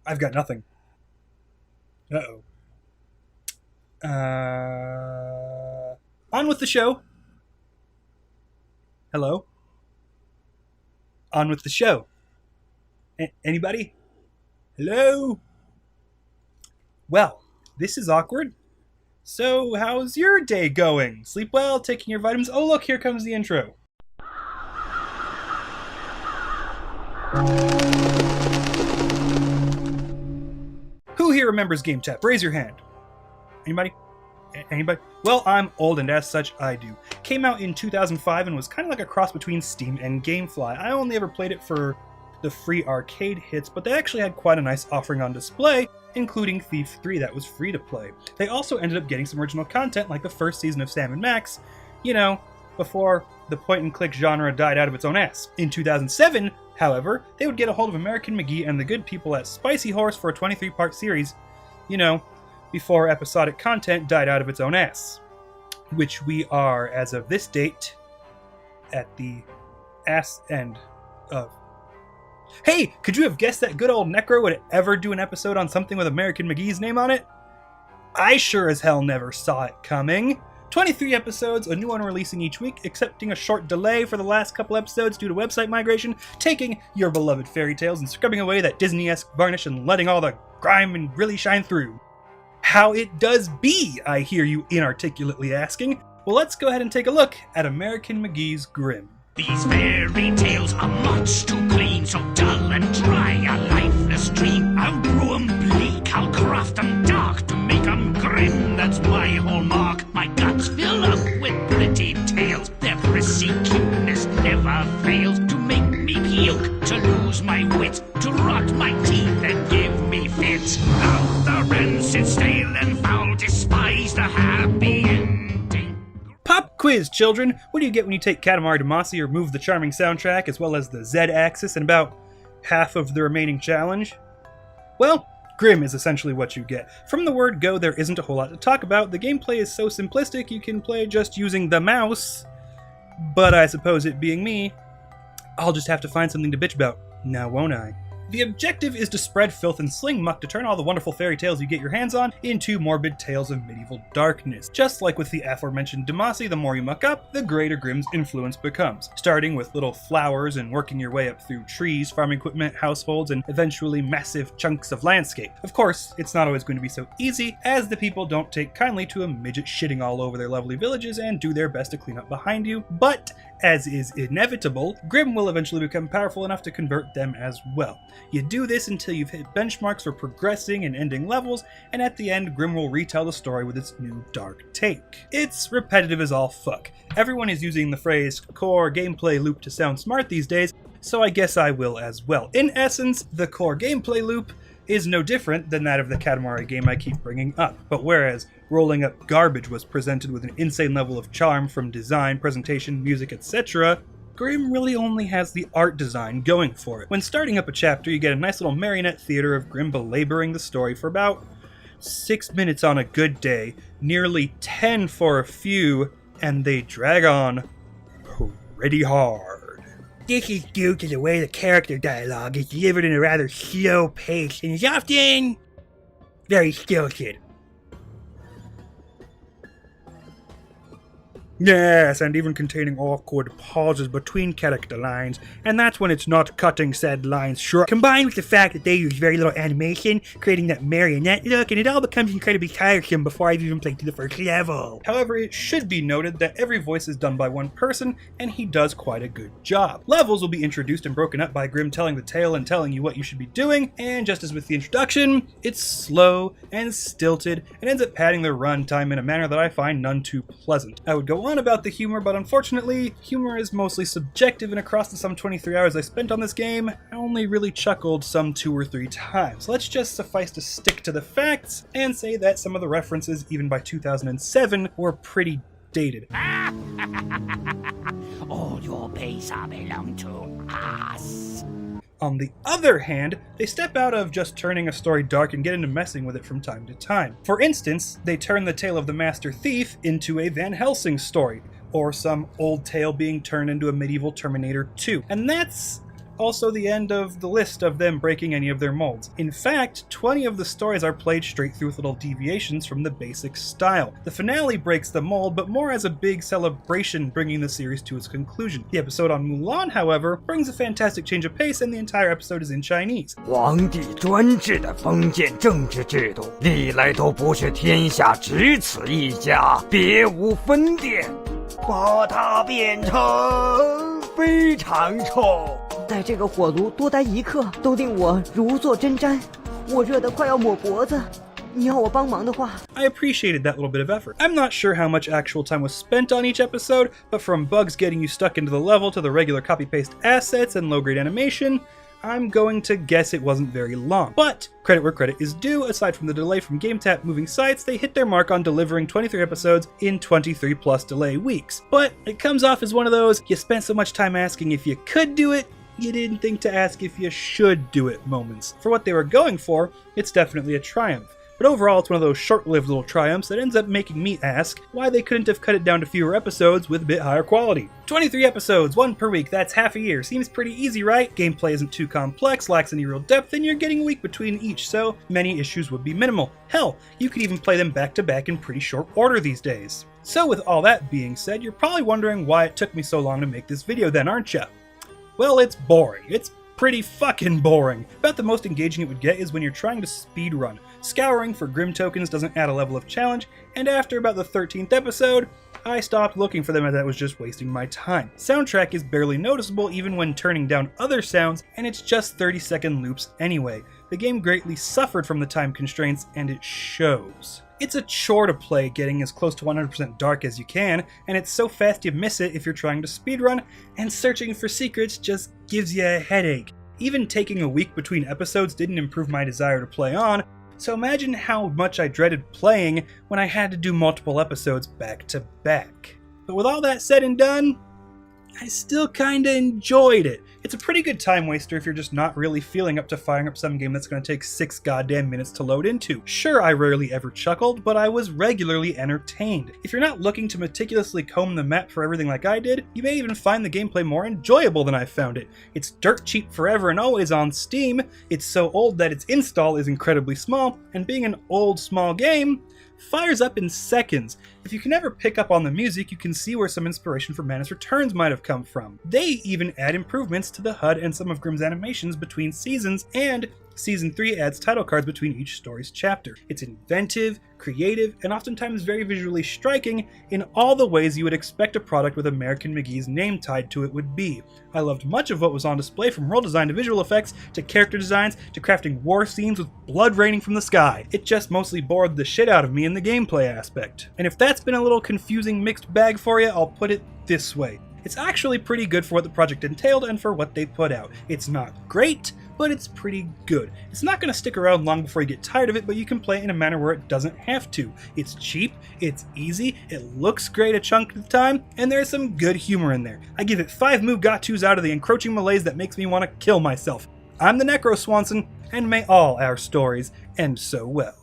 I've got nothing. Uh-oh. On with the show. Hello? On with the show. Anybody? Hello? Well, this is awkward. So, how's your day going? Sleep well? Taking your vitamins? Oh, look, here comes the intro. Who here remembers Game Tap? Raise your hand. Anybody? Anybody? Well, I'm old, and as such, I do. Came out in 2005 and was kind of like a cross between Steam and Gamefly. I only ever played it for the free arcade hits, but they actually had quite a nice offering on display, including Thief 3 that was free to play. They also ended up getting some original content like the first season of Sam & Max, before the point-and-click genre died out of its own ass. In 2007, however, they would get a hold of American McGee and the good people at Spicy Horse for a 23-part series, before episodic content died out of its own ass. Which we are, as of this date, at the ass end of. Hey, could you have guessed that good old Necro would ever do an episode on something with American McGee's name on it? I sure as hell never saw it coming. 23 episodes, a new one releasing each week, excepting a short delay for the last couple episodes due to website migration, taking your beloved fairy tales and scrubbing away that Disney-esque varnish and letting all the grime and really shine through. How it does be, I hear you inarticulately asking. Well, let's go ahead and take a look at American McGee's Grimm. These fairy tales are much too clean, so dull and dry, a lifeless dream. I'll brew 'em bleak, I'll craft 'em dark to make 'em grim. That's my hallmark. My guts fill up with pretty tales. Their prissy cuteness never fails to make me puke, to lose my wits, to rot my teeth and give me fits. Out the rancid, stale and foul, despise the happy ending. Pop quiz, children! What do you get when you take Katamari Damacy or move the charming soundtrack as well as the Z-axis and about half of the remaining challenge? Well, Grimm is essentially what you get. From the word go, there isn't a whole lot to talk about. The gameplay is so simplistic you can play just using the mouse. But I suppose it being me, I'll just have to find something to bitch about. Now won't I? The objective is to spread filth and sling muck to turn all the wonderful fairy tales you get your hands on into morbid tales of medieval darkness. Just like with the aforementioned Damacy, the more you muck up, the greater Grimm's influence becomes. Starting with little flowers and working your way up through trees, farm equipment, households, and eventually massive chunks of landscape. Of course, it's not always going to be so easy, as the people don't take kindly to a midget shitting all over their lovely villages and do their best to clean up behind you, but as is inevitable, Grimm will eventually become powerful enough to convert them as well. You do this until you've hit benchmarks for progressing and ending levels, and at the end, Grimm will retell the story with its new dark take. It's repetitive as all fuck. Everyone is using the phrase core gameplay loop to sound smart these days, so I guess I will as well. In essence, the core gameplay loop is no different than that of the Katamari game I keep bringing up. But whereas rolling up garbage was presented with an insane level of charm from design, presentation, music, etc., Grimm really only has the art design going for it. When starting up a chapter, you get a nice little marionette theater of Grimm belaboring the story for about 6 minutes on a good day, nearly 10 for a few, and they drag on pretty hard. This is due to the way the character dialogue is delivered in a rather slow pace and is often very stilted. Yes, and even containing awkward pauses between character lines, and that's when it's not cutting said lines short. Combined with the fact that they use very little animation, creating that marionette look, and it all becomes incredibly tiresome before I've even played through the first level. However, it should be noted that every voice is done by one person, and he does quite a good job. Levels will be introduced and broken up by Grimm telling the tale and telling you what you should be doing, and just as with the introduction, it's slow and stilted, and ends up padding the runtime in a manner that I find none too pleasant. I would go on about the humor, but unfortunately, humor is mostly subjective, and across the some 23 hours I spent on this game, I only really chuckled some 2 or 3 times. Let's just suffice to stick to the facts and say that some of the references, even by 2007, were pretty dated. All your pizza belong to us. On the other hand, they step out of just turning a story dark and get into messing with it from time to time. For instance, they turn the tale of the Master Thief into a Van Helsing story, or some old tale being turned into a medieval Terminator 2. And that's also the end of the list of them breaking any of their molds. In fact, 20 of the stories are played straight through with little deviations from the basic style. The finale breaks the mold, but more as a big celebration bringing the series to its conclusion. The episode on Mulan, however, brings a fantastic change of pace, and the entire episode is in Chinese. 皇帝专制的封建政治制度，历来都不是天下只此一家，别无分店，把它变成非常臭。在这个火炉多待一刻，都令我如坐针毡，我热得快要抹脖子。你要我帮忙的话 I appreciated that little bit of effort. I'm not sure how much actual time was spent on each episode, but from bugs getting you stuck into the level to the regular copy-paste assets and low-grade animation, I'm going to guess it wasn't very long. But credit where credit is due, aside from the delay from GameTap moving sites, they hit their mark on delivering 23 episodes in 23 plus delay weeks. But it comes off as one of those, you spent so much time asking if you could do it, you didn't think to ask if you should do it moments. For what they were going for, it's definitely a triumph. But overall, it's one of those short-lived little triumphs that ends up making me ask why they couldn't have cut it down to fewer episodes with a bit higher quality. 23 episodes, 1 per week, that's half a year. Seems pretty easy, right? Gameplay isn't too complex, lacks any real depth, and you're getting a week between each, so many issues would be minimal. Hell, you could even play them back-to-back in pretty short order these days. So with all that being said, you're probably wondering why it took me so long to make this video then, aren't ya? Well, it's boring. It's pretty fucking boring. About the most engaging it would get is when you're trying to speedrun. Scouring for Grimm tokens doesn't add a level of challenge, and after about the 13th episode, I stopped looking for them as that was just wasting my time. Soundtrack is barely noticeable even when turning down other sounds, and it's just 30-second loops anyway. The game greatly suffered from the time constraints, and it shows. It's a chore to play, getting as close to 100% dark as you can, and it's so fast you miss it if you're trying to speedrun, and searching for secrets just gives you a headache. Even taking a week between episodes didn't improve my desire to play on, so imagine how much I dreaded playing when I had to do multiple episodes back to back. But with all that said and done, I still kinda enjoyed it. It's a pretty good time waster if you're just not really feeling up to firing up some game that's gonna take 6 goddamn minutes to load into. Sure, I rarely ever chuckled, but I was regularly entertained. If you're not looking to meticulously comb the map for everything like I did, you may even find the gameplay more enjoyable than I found it. It's dirt cheap forever and always on Steam, it's so old that its install is incredibly small, and being an old, small game, fires up in seconds. If you can ever pick up on the music, you can see where some inspiration for Manus Returns might have come from. They even add improvements to the HUD and some of Grimm's animations between seasons, and Season 3 adds title cards between each story's chapter. It's inventive, creative, and oftentimes very visually striking in all the ways you would expect a product with American McGee's name tied to it would be. I loved much of what was on display, from world design to visual effects, to character designs, to crafting war scenes with blood raining from the sky. It just mostly bored the shit out of me in the gameplay aspect. And if that's been a little confusing mixed bag for you, I'll put it this way. It's actually pretty good for what the project entailed and for what they put out. It's not great, but it's pretty good. It's not going to stick around long before you get tired of it, but you can play it in a manner where it doesn't have to. It's cheap, it's easy, it looks great a chunk of the time, and there's some good humor in there. I give it 5 Mugatus out of the encroaching malaise that makes me want to kill myself. I'm the Necroswanson, and may all our stories end so well.